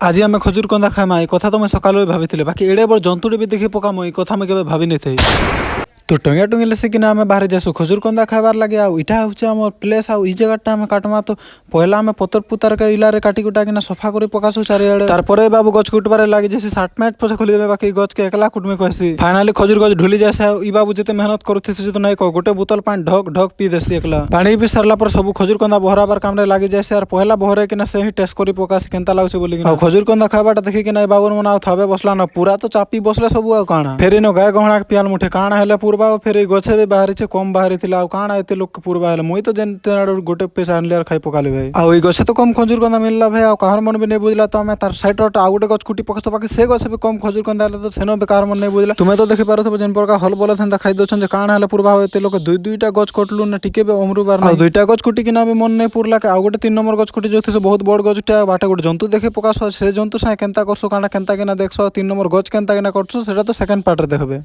आज आम खजूर कंदा खाइमा ये कथा तो मैं सकाल भाभी बाकी एड़े बड़ जंतुटी भी देखी पकाम ये कथा मैं केवे भाभी नहीं थी। तो टंगिया टुंगी लेसे कि आम बाहर जासु खजूर कंदा खाइबार लगे आईटा हूँ प्लेस आई जगहटा आम काटमा तो पहला आम पतर पुतार इलारे काटी कुटा कि सफा कर पकासु चारिड़े तार बाबू गच कुटबार लगे जैसे 60 मिनट पछे खोली देवे बाकी गच के एकला कुटमे कहसी फाइनाली खजूर गच ढुली जाए ई बाबू जिते मेहनत करुथि तो नहीं कह गोटे बोतल पानी ढक ढक पी देसी एकला पानी पी सारा पर सब खजूर कंदा बहराबार काम लगे जाए और पहला बहरे कि से ही टेस्ट कर पकासी केनता लगुचे बोली खजूर कंदा खावाटा देखिक बाबू मन आउ थे बसला ना पूरा तो चापी बसले सब आ काଣା फेर इन गाय गहणा पियाल मुठे काଣା हेले पूर्वा फेर गछे भी बाहरी कम बाहरी काଣା एत लोक पूर्वा हेले मुई तो गोटे पैसा आनली खाई पकाली भाई आई गछे तो कम खजूर कंदा मिलला भाई कहर मन भी नहीं बुझला तो आम तार सैड आउ गोटे गछ कुटी पकास बाकी से गछे भी कम खजूर कंदा तो सेनो भी कहर मन नहीं बुझला तुम्हें तो देखी पारो जेन प्रकार हल बोले था खाई दौन काଣା हेले पूर्वा एत लोक दुईटा गछ कटलु ना टिके भी अमरुबार दुईटा गछ कुटी किना भी मन नहीं पुरला आउ गोटे 3 नंबर गछ कुटी जो से बहुत बड़ गछटा बाटे गोटे जंतु देखे पकास से जंतु सागे केनता करसो काଣା केनता किना देखसो 3 नंबर गछ केनता किना करसो सेटा तो सेकंड पार्ट रे देखबे।